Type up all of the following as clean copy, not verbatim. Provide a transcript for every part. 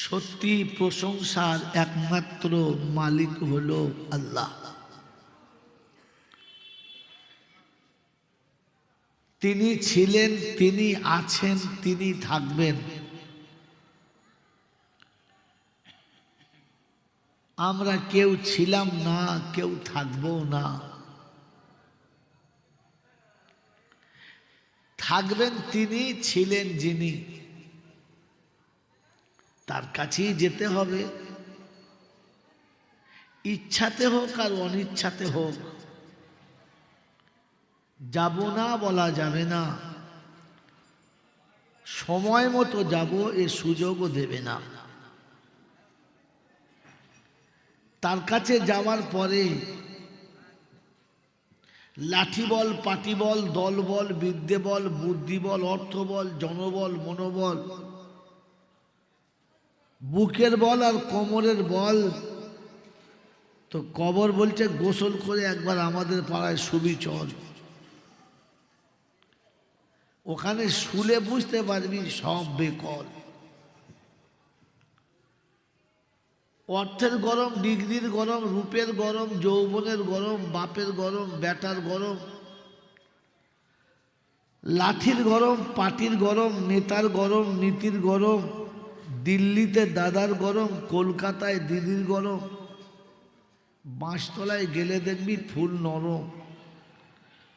সত্যি প্রশংসার একমাত্র মালিক হলো আল্লাহ। তিনি ছিলেন, তিনি আছেন, তিনি থাকবেন। আমরা কেউ ছিলাম না, কেউ থাকবো না। থাকবেন তিনি, ছিলেন যিনি, তার কাছেই যেতে হবে। ইচ্ছাতে হোক আর অনিচ্ছাতে হোক, যাব না বলা যাবে না। সময় মতো যাব এ সুযোগও দেবে না। তার কাছে যাওয়ার পরে লাঠি বল, পাটি বল, দল বল, বিদ্যে বল, বুদ্ধি বল, অর্থ বল, জনবল, মনোবল, বুকের বল আর কোমরের বল, তো কবর বলছে গোসল করে একবার আমাদের পাড়ায় শুবি চল। ওখানে শুলে বুঝতে পারবি সব বেকল। অর্থের গরম, ডিগ্রির গরম, রূপের গরম, যৌবনের গরম, বাপের গরম, বেটার গরম, লাঠির গরম, পাটির গরম, নেতার গরম, নীতির গরম, দিল্লিতে দাদার গরম, কলকাতায় দিদির গরম। বাঁশতলায় গেলে দেখবি ফুল নরম।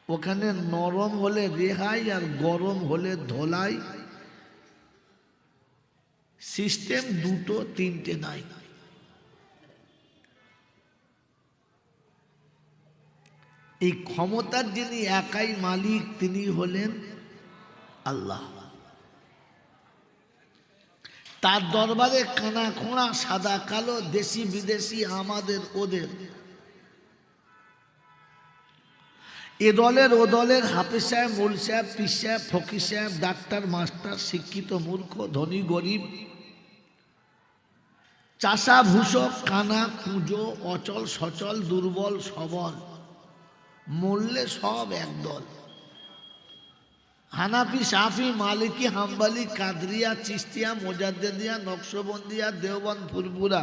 ওখানে নরম হলে রেহাই আর গরম হলে ধোলাই। সিস্টেম দুটো তিনটে নাই। এই ক্ষমতার যিনি একাই মালিক তিনি হলেন আল্লাহ। তার দরবারে কানা খোঁড়া, সাদা কালো, দেশি বিদেশি, আমাদের ওদের, এ দলের ও দলের, হাফেজ সাহেব, মোল সাহেব, পীর সাহেব, ফকির সাহেব, ডাক্তার, মাস্টার, শিক্ষিত, মূর্খ, ধনী, গরিব, চাষা, ভূষক, কানা, কুঁজো, অচল, সচল, দুর্বল, সবল, মরলে সব একদল। হানাফি, শাফি, মালিকি, হাম্বলি, কাদরিয়া, চিস্তিয়া, মোজাদ্দেদিয়া, নকশবন্দিয়া, দেওবন্দ, ফুরফুরা,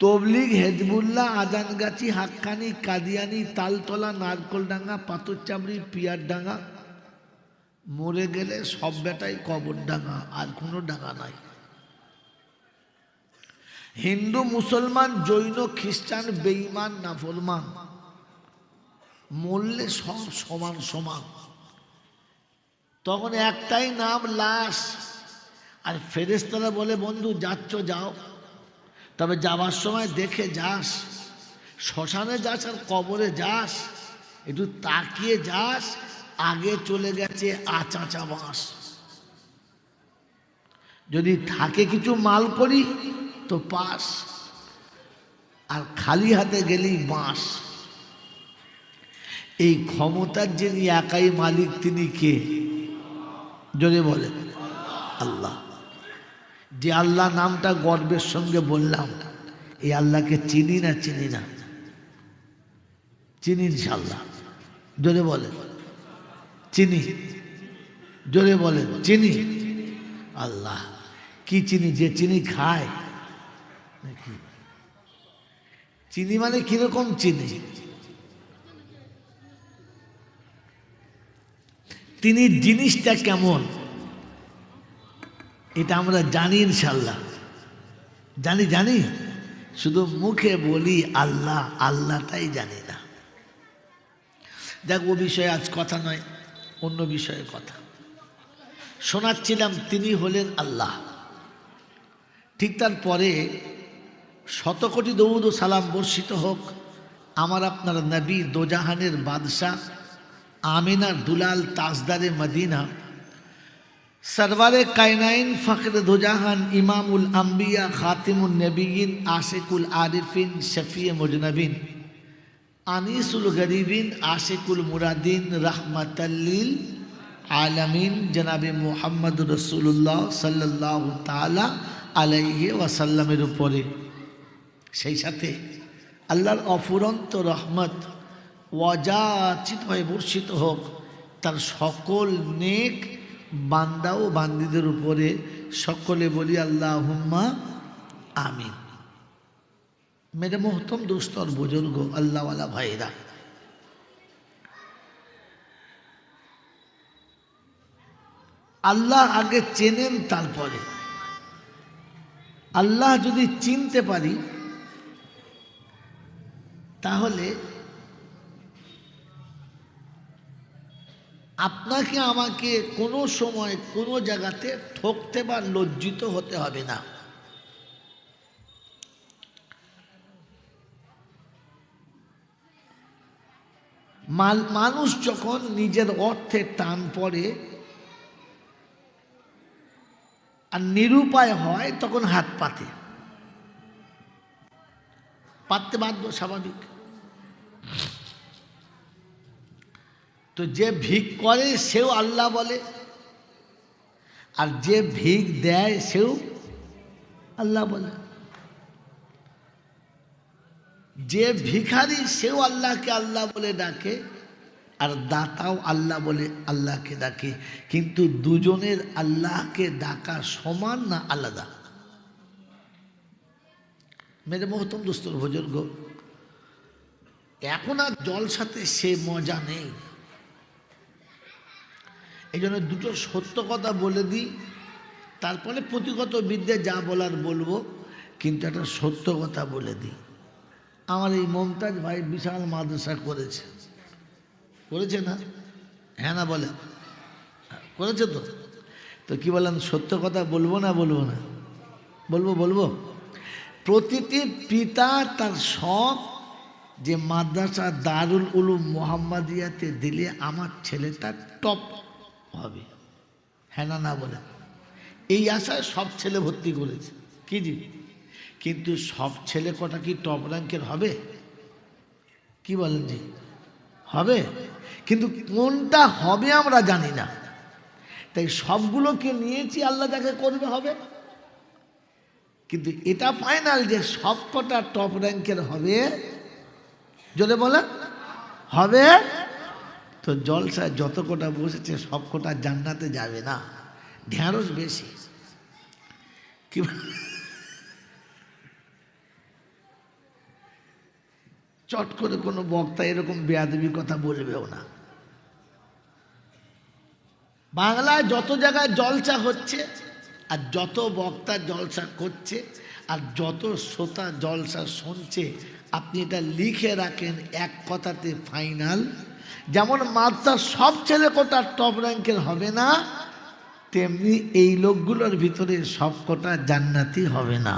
তবলিগ, হেজবুল্লাহ, আজানগাছি, হাক্কানি, কাদিয়ানি, তালতলা, নারকলডাঙ্গা, পাথরচাবড়ি, পিয়ারডাঙ্গা, মরে গেলে সব বেটাই কবর ডাঙ্গা, আর কোনো ডাঙ্গা নাই। হিন্দু, মুসলমান, জৈন, খ্রিস্টান, বেঈমান, নাফরমান, মরলে সব সমান সমান। তখন একটাই নাম, লাশ। আর ফেরেশতারা বলে বন্ধু যাচ্ছ যাও, তবে যাবার সময় দেখে যাস। শ্মশানে যাস আর কবরে যাস, একটু তাকিয়ে যাস, আগে চলে গেছে আচাচা বাঁশ। যদি থাকে কিছু মাল করি তো পাস, আর খালি হাতে গেলেই বাঁশ। এই ক্ষমতার যিনি একাই মালিক তিনি কে? জোরে বলে আল্লাহ। যে আল্লাহ নামটা গর্বের সঙ্গে বললাম, এই আল্লাহকে চিনি না? চিনি না? চিনি ইনশাআল্লাহ। জোরে বলে চিনি। জোরে বলে চিনি। আল্লাহ কি চিনি? যে চিনি খায় নাকি? চিনি মানে কিরকম চিনি? তিনি জিনিসটা কেমন এটা আমরা জানি ইনশাআল্লাহ। জানি জানি, শুধু মুখে বলি আল্লাহ, আল্লাহটাই জানি না। দেখ, ও বিষয়ে আজ কথা নয়, অন্য বিষয়ে কথা শোনাচ্ছিলাম। তিনি হলেন আল্লাহ। ঠিক তারপরে শতকোটি দরুদ ও সালাম বর্ষিত হোক আমার আপনার নবী, দোজাহানের বাদশাহ, আমিনার দুলাল, তাজদারে মদিনা, সরওয়ারে কায়নাইন, ফখর দোজাহান, ইমামুল আম্বিয়া, খাতিমুন নবীন, আশিকুল আরিফিন, শফিয়ে মুজনবিন, আনিসুল গরিবিন, আশিকুল মুরাদিন, রহমাতাল্লিল আলামিন, জনাবে মুহাম্মদ রাসূলুল্লাহ সাল্লাল্লাহু তাআলা আলাইহি ওয়াসাল্লামের উপরে, সেই সাথে আল্লাহর অফুরন্ত রহমত ওয়াজাচিত হয়ে বর্ষিত হোক তার সকল নেক বান্দা ও বান্দীদের উপরে। সকলে বলি আল্লাহুম্মা আমিন। मेरे मोहतरम दोस्तों और बुजुर्गों, अल्लाह वाला भाईरा, আল্লাহ আগে চেনেন, তারপরে আল্লাহ যদি চিনতে পারি তাহলে আপনাকে আমাকে কোনো সময় কোনো জায়গাতে ঠকতে বা লজ্জিত হতে হবে না। মানুষ যখন নিজের অর্থে টান পড়ে আর নিরুপায় হয় তখন হাত পাতে বাধ্য, স্বাভাবিক। তো যে ভিক করে সেও আল্লাহ বলে, আর যে ভিক দেয় সেও আল্লাহ বলে। যে ভিখারি সেও আল্লাহকে আল্লাহ বলে ডাকে, আর দাতাও আল্লাহ বলে আল্লাহকে ডাকে। কিন্তু দুজনের আল্লাহকে ডাকা সমান না আলাদা? মেরে মোহতম দোস্তর বুজুর্গ, এখন আর জলসাতে সে মজা নেই। এই জন্য দুটো সত্য কথা বলে দিই, তারপরে প্রতিগত বিদ্যে যা বলার বলবো, কিন্তু একটা সত্য কথা বলে দিই। আমার এই মমতাজ ভাই বিশাল মাদ্রাসা করেছে না? হ্যাঁ না বলে? করেছে তো? তো কি বলেন, সত্য কথা বলবো না বলবো না? বলবো। প্রতিটি পিতা তার শখ যে মাদ্রাসা দারুল উলুম মোহাম্মদিয়াতে দিলে আমার ছেলেটা টপ হবে। হ্যাঁ না বলে? এই আশায় সব ছেলে ভর্তি করেছে। কি জি? কিন্তু সব ছেলে কটা কি টপ র্যাঙ্কের হবে? কি বলেন জি? হবে, কিন্তু কোনটা হবে আমরা জানি না। তাই সবগুলোকে নিয়েছি, আল্লাহ যাকে করবে হবে। কিন্তু এটা ফাইনাল যে সব কটা টপ র্যাঙ্কের হবে, যদি বলে হবে। তো জলসায় যত কটা বসেছে সব কটা জান্নাতে যাবে না, ঢেঁড়স বেশি। কি চট করে কোনো বক্তা এরকম বেয়াদবি কথা বলবেও না। বাংলায় যত জায়গায় জলসা হচ্ছে, আর যত বক্তা জলসা করছে, আর যত শ্রোতা জলসা শুনছে, আপনি এটা লিখে রাখেন এক কথাতে ফাইনাল, যেমন মাদ্রাসার সব ছেলে কোটা টপ র্যাঙ্কের হবে না, তেমনি এই লোকগুলোর ভিতরে সব কটা জান্নাতি হবে না।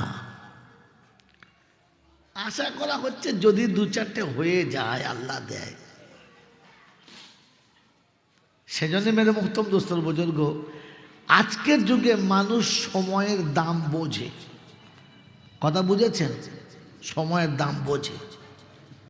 আশা করা হচ্ছে যদি দু চারটে হয়ে যায়, আল্লাহ দেয়। সেজন্য মেরে মুহতম দোস্তর বুজুর্গ, আজকের যুগে মানুষ সময়ের দাম বোঝে। কথা বুঝেছেন? সময়ের দাম বোঝে।